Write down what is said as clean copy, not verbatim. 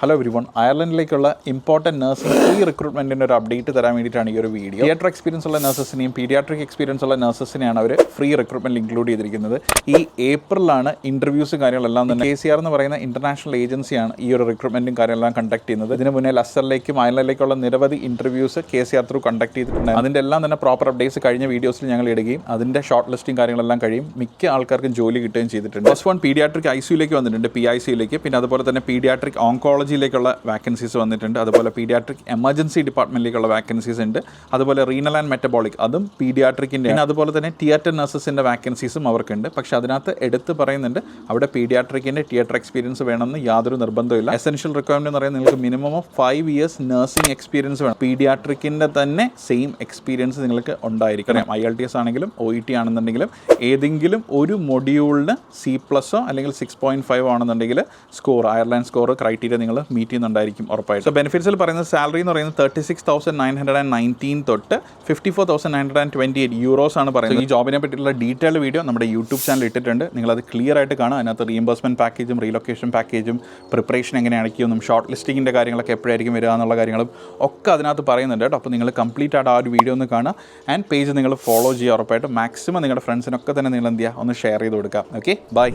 Hello everyone, അയർലൻഡിലേക്കുള്ള important nursing free റിക്രൂട്ട്മെൻറ്റിൻ്റെ ഒരു അപ്ഡേറ്റ് തരാൻ വേണ്ടിയിട്ടാണ് ഈ ഒരു വീഡിയോ. തിയേറ്റർ എക്സ്പീരിയൻസ് ഉള്ള നഴ്സസിനെയും പീഡിയാട്രിക് എക്സ്പീരിയൻസ് ഉള്ള നഴ്സസിനെയാണ് അവർ ഫ്രീ റിക്രൂട്ട്മെൻറ്റിൽ ഇൻക്ലൂഡ് ചെയ്തിരിക്കുന്നത്. ഈ ഏപ്രിലാണ് ഇൻ്റർവ്യൂസും കാര്യങ്ങളെല്ലാം തന്നെ KCR എന്ന് പറയുന്ന ഇൻ്റർനാഷണൽ ഏജൻസിയാണ് ഈ ഒരു റിക്രൂട്ട്മെൻറ്റും കാര്യങ്ങളെല്ലാം കണ്ടക്ട് ചെയ്യുന്നത്. ഇതിന് മുന്നേ ലസ്റ്ററിലേക്കും അയർലൻഡിലേക്കുള്ള നിരവധി ഇൻ്റർവ്യൂസ് KCR ത്രൂ കണ്ടക്ട് ചെയ്തിട്ടുണ്ട്. അതിൻ്റെ എല്ലാം തന്നെ പ്രോപ്പർ അപ്ഡേറ്റ്സ് കഴിഞ്ഞ വീഡിയോസിൽ ഞങ്ങൾ ഇടുകയും അതിൻ്റെ ഷോർട്ട് ലിസ്റ്റും കാര്യങ്ങളെല്ലാം കഴിയും മിക്ക ആൾക്കാർക്കും ജോലി കിട്ടുകയും ചെയ്തിട്ടുണ്ട്. ഫസ്റ്റ് വൺ പീഡിയാട്രിക് ICUലേക്ക് വന്നിട്ടുണ്ട്, PICUലേക്ക്. പിന്നെ അതുപോലെ തന്നെ പീഡിയാട്രിക് ഓങ്കോളജിയിലേക്കുള്ള വാക്കൻസീസ് വന്നിട്ടുണ്ട്. അതുപോലെ പീഡിയാട്രിക് എമർജൻസി ഡിപ്പാർട്ട്മെൻറ്റിലേക്കുള്ള വാക്കൻസീസ് ഉണ്ട്. അതുപോലെ റീനൽ ആൻഡ് മെറ്റബോളിക്, അതും പീഡിയാട്രിക്കിൻ്റെ. പിന്നെ അതുപോലെ തന്നെ തിയേറ്റർ നഴ്സസിൻ്റെ വാക്കൻസീസും അവർക്കുണ്ട്. പക്ഷേ അതിനകത്ത് എടുത്ത് പറയുന്നുണ്ട് അവിടെ പീഡിയാട്രിക്കിൻ്റെ തിയേറ്റർ എക്സ്പീരിയൻസ് വേണമെന്ന് യാതൊരു നിർബന്ധമില്ല. എസെൻഷ്യൽ റിക്വയർമെൻറ്റ് എന്ന് പറയുന്നത് നിങ്ങൾക്ക് minimum of 5 years nursing experience വേണം. പീഡിയാട്രിക്കിൻ്റെ തന്നെ സെയിം എക്സ്പീരിയൻസ് നിങ്ങൾക്ക് ഉണ്ടായിരിക്കണം. IELTS ആണെങ്കിലും OET ആണെന്നുണ്ടെങ്കിലും ഏതെങ്കിലും ഒരു മൊഡ്യൂളിന് C+ അല്ലെങ്കിൽ 6.5 ആണെന്നുണ്ടെങ്കിൽ സ്കോർ, അയർലൻഡ് സ്കോർ ക്രൈറ്റീരിയ നിങ്ങൾ മീറ്റ് ചെയ്യുന്നുണ്ടായിരിക്കും ഉറപ്പായിട്ട്. സോ ബെനിഫിറ്റ്സിൽ പറയുന്നത് സാലറി എന്ന് പറയുന്നത് 36,919 തൊട്ട് 54,928 euros ആണ് പറയുന്നത്. ഈ ജോബിനെ പറ്റിയുള്ള ഡീറ്റെയിൽഡ് വീഡിയോ നമ്മുടെ യൂട്യൂബ് ചാനൽ ഇട്ടിട്ടുണ്ട്. നിങ്ങളത് ക്ലിയർ ആയിട്ട് കാണുക. അതിനകത്ത് റീഇംബേഴ്സ്മെൻറ്റ് പാക്കേജും റീലൊക്കേഷൻ പാക്കേജും പ്രിപ്പറേഷൻ എങ്ങനെയാണെന്നും ഷോർട്ട് ലിസ്റ്റിങ്ങിൻ്റെ കാര്യങ്ങളൊക്കെ എപ്പോഴായിരിക്കും വരിക എന്നുള്ള കാര്യങ്ങളും ഒക്കെ അതിനകത്ത് പറയുന്നുണ്ട് കേട്ടോ. അപ്പോൾ നിങ്ങൾ കംപ്ലീറ്റ് ആയിട്ട് ആ ഒരു വീഡിയോ ഒന്ന് കാണുക. ആൻഡ് പേജ് നിങ്ങൾ ഫോളോ ചെയ്യുക ഉറപ്പായിട്ട്. മാക്സിമം നിങ്ങളുടെ ഫ്രണ്ട്സിനൊക്കെ തന്നെ നിങ്ങൾ എന്ത് ചെയ്യുക, ഒന്ന് ഷെയർ ചെയ്ത് കൊടുക്കുക. Okay, by.